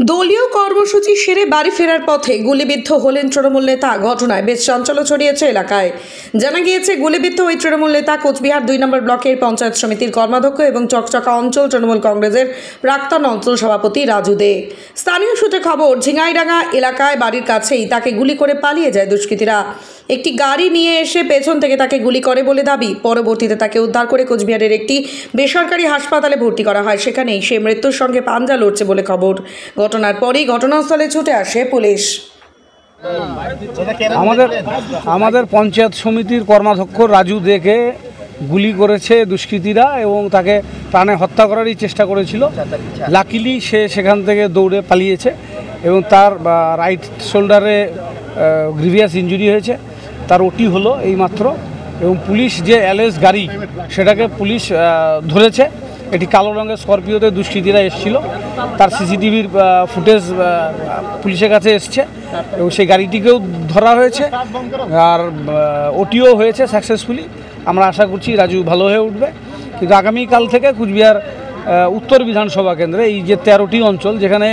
দলীয় কর্মসূচি সেরে বাড়ি ফেরার পথে গুলিবিদ্ধ হলেন তৃণমূল নেতা। ঘটনায় বেশ চাঞ্চল্য ছড়িয়েছে এলাকায়। জানা গিয়েছে, গুলিবিদ্ধ ওই তৃণমূল নেতা কোচবিহার 2 নম্বর ব্লকের পঞ্চায়েত সমিতির কর্মাধ্যক্ষ এবং চকচকা অঞ্চল তৃণমূল কংগ্রেসের প্রাক্তন অঞ্চল সভাপতি রাজু দে। স্থানীয় সূত্রে খবর, ঝিঙাইডাঙ্গা এলাকায় বাড়ির কাছেই তাকে গুলি করে পালিয়ে যায় দুষ্কৃতীরা। একটি গাড়ি নিয়ে এসে পেছন থেকে তাকে গুলি করে বলে দাবি। পরবর্তীতে তাকে উদ্ধার করে কোচবিহারের একটি বেসরকারি হাসপাতালে ভর্তি করা হয়। সেখানেই সে মৃত্যুর সঙ্গে পাঞ্জা লড়ছে বলে খবর। ঘটনার পরেই ঘটনাস্থলে ছুটে আসে পুলিশ। আমাদের পঞ্চায়েত সমিতির কর্মাধ্যক্ষ রাজু দেকে গুলি করেছে দুষ্কৃতীরা এবং তাকে প্রাণে হত্যা করারই চেষ্টা করেছিল। লাকিলি সে সেখান থেকে দৌড়ে পালিয়েছে এবং তার রাইট শোল্ডারে গ্রিভিয়াস ইনজুরি হয়েছে। তার ওটি হলো এইমাত্র, এবং পুলিশ যে অ্যালেস গাড়ি সেটাকে পুলিশ ধরেছে। এটি কালো রঙের স্করপিওতে দুষ্কৃতীরা এসেছিল। তার সিসিটিভির ফুটেজ পুলিশের কাছে এসছে এবং সেই গাড়িটিকেও ধরা হয়েছে, আর ওটিও হয়েছে সাকসেসফুলি। আমরা আশা করছি রাজু ভালো হয়ে উঠবে। কিন্তু আগামীকাল থেকে কুচবিহার উত্তর বিধানসভা কেন্দ্রে এই যে 13টি অঞ্চল যেখানে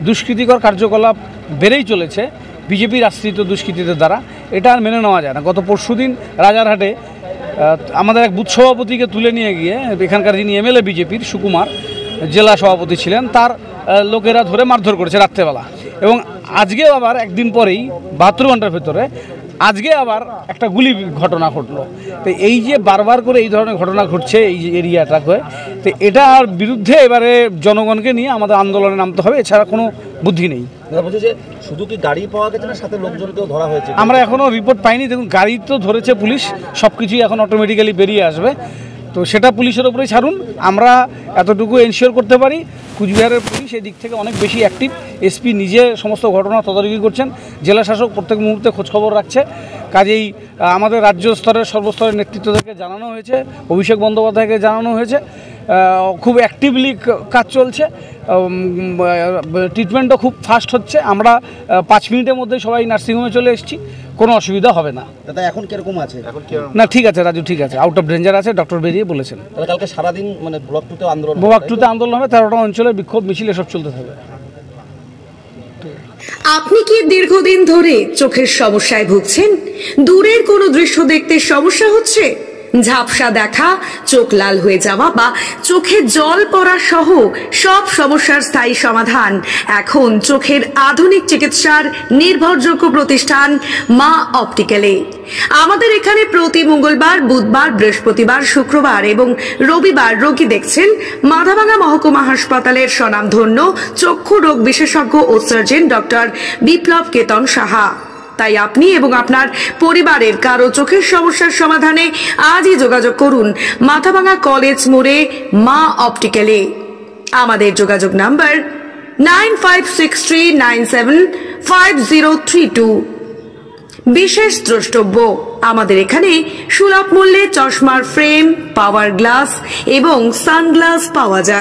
দুষ্কৃতিকর কার্যকলাপ বেড়েই চলেছে বিজেপির আশ্রিত দুষ্কৃতীদের দ্বারা, এটা আর মেনে নেওয়া যায় না। গত পরশুদিন রাজারহাটে আমাদের এক বুথ সভাপতিকে তুলে নিয়ে গিয়ে এখানকার যিনি এমএলএ বিজেপির সুকুমার জেলা সভাপতি ছিলেন, তার লোকেরা ধরে মারধর করেছে রাত্রেবেলা। এবং আজকেও আবার একদিন পরেই 72 ঘন্টার ভেতরে আজকে আবার একটা গুলি ঘটনা ঘটলো। তো এই যে বারবার করে এই ধরনের ঘটনা ঘটছে এই যে এরিয়াটা হয়ে, তো এটার বিরুদ্ধে এবারে জনগণকে নিয়ে আমাদের আন্দোলনে নামতে হবে, এছাড়া কোনো বুদ্ধি নেই। বলছি যে শুধু কি গাড়ি পাওয়া গেছে না সাথে লোকজনকেও ধরা হয়েছে? আমরা এখনও রিপোর্ট পাইনি। দেখুন, গাড়ি তো ধরেছে পুলিশ, সব কিছুই এখন অটোমেটিক্যালি বেরিয়ে আসবে, তো সেটা পুলিশের ওপরেই ছাড়ুন। আমরা এতটুকু এনশিওর করতে পারি, কুচবিহারের পুলিশ এদিক থেকে অনেক বেশি অ্যাক্টিভ। এসপি নিজে সমস্ত ঘটনা তদারকি করছেন, জেলা শাসক প্রত্যেক মুহূর্তে খোঁজখবর রাখছে। কাজেই আমাদের রাজ্য স্তরের সর্বস্তরের নেতৃত্বদেরকে জানানো হয়েছে, অভিষেক বন্দ্যোপাধ্যায়কে জানানো হয়েছে। খুব অ্যাক্টিভলি কাজ চলছে, ট্রিটমেন্টও খুব ফাস্ট হচ্ছে। আমরা 5 মিনিটের মধ্যে সবাই নার্সিংহোমে চলে এসেছি, কোনো অসুবিধা হবে না। দাদা এখন কিরকম আছে? না, ঠিক আছে রাজু, ঠিক আছে, আউট অফ ডেঞ্জার আছে, ডক্টর বেরিয়ে বলেছেন। তাহলে কালকে সারাদিন মানে ব্লক 2তে আন্দোলন, ব্লক 2তে আন্দোলন হবে, 13টা অঞ্চলে বিক্ষোভ মিছিল এসব চলতে থাকবে। আপনি কি দীর্ঘদিন ধরে চোখের সমস্যায় ভুগছেন? দূরের কোনো দৃশ্য দেখতে সমস্যা হচ্ছে? ঝাপসা দেখা, চোখ লাল হয়ে যাওয়া বা চোখে জল পড়া সহ সব সমস্যার স্থায়ী সমাধান এখন চোখের আধুনিক চিকিৎসার নির্ভরযোগ্য প্রতিষ্ঠান মা অপটিক্যালে। আমাদের এখানে প্রতি মঙ্গলবার, বুধবার, বৃহস্পতিবার, শুক্রবার এবং রবিবার রোগী দেখছেন মাথাভাঙা মহকুমা হাসপাতালের স্বনামধন্য চক্ষু রোগ বিশেষজ্ঞ ও সার্জন ডক্টর বিপ্লব কেতন সাহা। তাই আপনি এবং আপনার পরিবারের কারো চোখের সমস্যার সমাধানে আজই যোগাযোগ করুন মাথাভাঙা কলেজ মোড়ে মা অপটিক্যালে। আমাদের যোগাযোগ নাম্বার 9563975032। বিশেষ দ্রষ্টব্য, আমাদের এখানে সুলভ মূল্যে চশমার ফ্রেম, পাওয়ার গ্লাস এবং সানগ্লাস পাওয়া যায়।